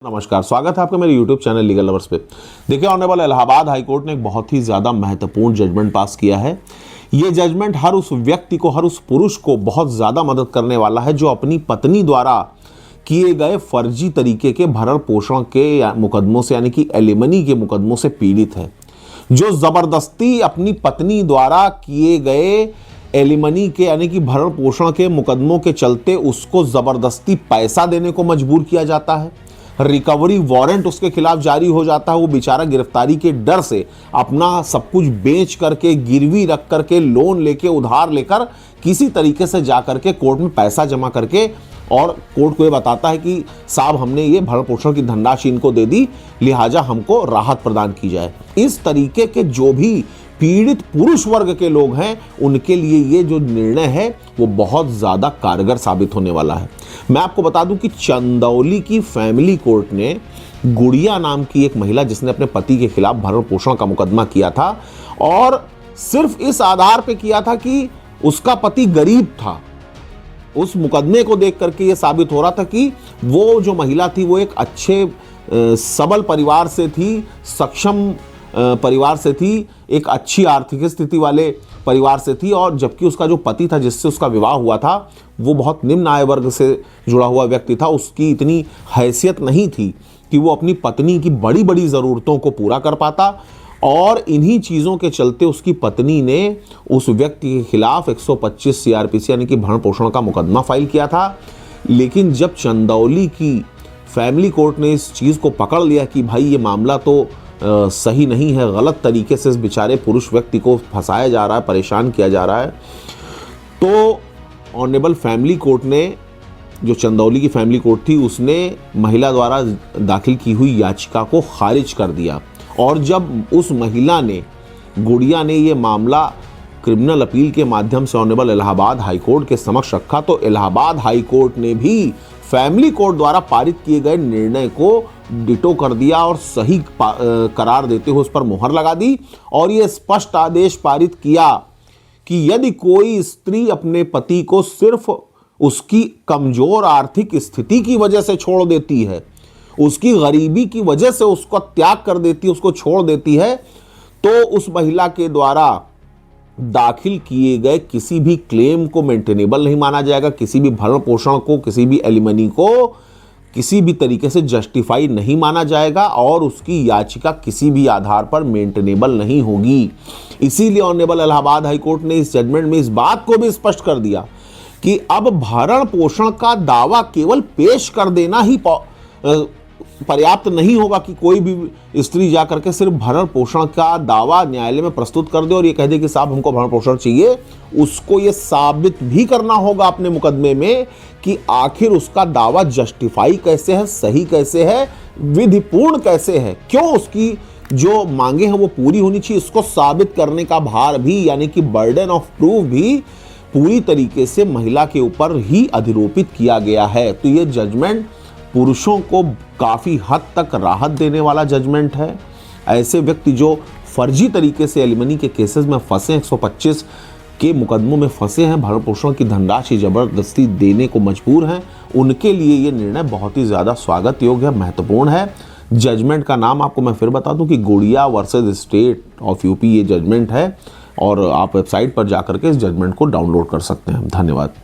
नमस्कार, स्वागत है आपका मेरे YouTube चैनल लीगल लवर्स पे। देखिए, ऑनरेबल इलाहाबाद हाई कोर्ट ने एक बहुत ही ज़्यादा महत्वपूर्ण जजमेंट पास किया है। ये जजमेंट हर उस व्यक्ति को, हर उस पुरुष को बहुत ज़्यादा मदद करने वाला है जो अपनी पत्नी द्वारा किए गए फर्जी तरीके के भरण पोषण के मुकदमों से, यानी कि एलिमनी के मुकदमों से पीड़ित है। जो ज़बरदस्ती अपनी पत्नी द्वारा किए गए एलिमनी के, यानी कि भरण पोषण के मुकदमों के चलते उसको ज़बरदस्ती पैसा देने को मजबूर किया जाता है, रिकवरी वारंट उसके खिलाफ जारी हो जाता है, वो बेचारा गिरफ्तारी के डर से अपना सब कुछ बेच करके, गिरवी रख करके, लोन लेके, उधार लेकर किसी तरीके से जा करके कोर्ट में पैसा जमा करके और कोर्ट को ये बताता है कि साहब हमने ये भरण पोषण की धनराशि इनको दे दी, लिहाजा हमको राहत प्रदान की जाए। इस तरीके के जो भी पीड़ित पुरुष वर्ग के लोग हैं उनके लिए ये जो निर्णय है वो बहुत ज़्यादा कारगर साबित होने वाला है। मैं आपको बता दूं कि चंदौली की फैमिली कोर्ट ने गुड़िया नाम की एक महिला, जिसने अपने पति के खिलाफ भरण पोषण का मुकदमा किया था और सिर्फ इस आधार पे किया था कि उसका पति गरीब था, उस मुकदमे को देख करके ये साबित हो रहा था कि वो जो महिला थी वो एक अच्छे सबल परिवार से थी, सक्षम परिवार से थी, एक अच्छी आर्थिक स्थिति वाले परिवार से थी, और जबकि उसका जो पति था जिससे उसका विवाह हुआ था वो बहुत निम्न आय वर्ग से जुड़ा हुआ व्यक्ति था। उसकी इतनी हैसियत नहीं थी कि वो अपनी पत्नी की बड़ी बड़ी ज़रूरतों को पूरा कर पाता, और इन्हीं चीज़ों के चलते उसकी पत्नी ने उस व्यक्ति के खिलाफ 125 CRPC यानी कि भरण पोषण का मुकदमा फाइल किया था। लेकिन जब चंदौली की फैमिली कोर्ट ने इस चीज़ को पकड़ लिया कि भाई ये मामला तो सही नहीं है, गलत तरीके से इस बेचारे पुरुष व्यक्ति को फंसाया जा रहा है, परेशान किया जा रहा है, तो ऑनरेबल फैमिली कोर्ट ने, जो चंदौली की फैमिली कोर्ट थी, उसने महिला द्वारा दाखिल की हुई याचिका को खारिज कर दिया। और जब उस महिला ने, गुड़िया ने, ये मामला क्रिमिनल अपील के माध्यम से ऑनरेबल इलाहाबाद हाई कोर्ट के समक्ष रखा, तो इलाहाबाद हाई कोर्ट ने भी फैमिली कोर्ट द्वारा पारित किए गए निर्णय को डिटो कर दिया और सही करार देते हुए उस पर मुहर लगा दी, और ये स्पष्ट आदेश पारित किया कि यदि कोई स्त्री अपने पति को सिर्फ उसकी कमजोर आर्थिक स्थिति की वजह से छोड़ देती है, उसकी गरीबी की वजह से उसको त्याग कर देती है, उसको छोड़ देती है, तो उस महिला के द्वारा दाखिल किए गए किसी भी क्लेम को मेंटेनेबल नहीं माना जाएगा, किसी भी भरण पोषण को, किसी भी एलिमनी को किसी भी तरीके से जस्टिफाई नहीं माना जाएगा, और उसकी याचिका किसी भी आधार पर मेंटेनेबल नहीं होगी। इसीलिए ऑनरेबल इलाहाबाद हाई कोर्ट ने इस जजमेंट में इस बात को भी स्पष्ट कर दिया कि अब भरण पोषण का दावा केवल पेश कर देना ही पर्याप्त नहीं होगा कि कोई भी स्त्री जाकर के सिर्फ भरण पोषण का दावा न्यायालय में प्रस्तुत कर दे और ये कह दे कि साहब हमको भरण पोषण चाहिए। उसको ये साबित भी करना होगा अपने मुकदमे में कि आखिर उसका दावा जस्टिफाई कैसे है, सही कैसे है, विधिपूर्ण कैसे है, क्यों उसकी जो मांगे हैं वो पूरी होनी चाहिए। इसको साबित करने का भार भी, यानी कि बर्डन ऑफ प्रूफ भी पूरी तरीके से महिला के ऊपर ही अधिरोपित किया गया है। तो ये जजमेंट पुरुषों को काफ़ी हद तक राहत देने वाला जजमेंट है। ऐसे व्यक्ति जो फर्जी तरीके से एलिमनी के केसेस में फंसे, 125 के मुकदमों में फंसे हैं, भरण पोषण की धनराशि ज़बरदस्ती देने को मजबूर हैं, उनके लिए ये निर्णय बहुत ही ज़्यादा स्वागत योग्य है, महत्वपूर्ण है। जजमेंट का नाम आपको मैं फिर बता दूं कि गुड़िया वर्सेस स्टेट ऑफ यूपी ये जजमेंट है, और आप वेबसाइट पर जाकर के इस जजमेंट को डाउनलोड कर सकते हैं। धन्यवाद।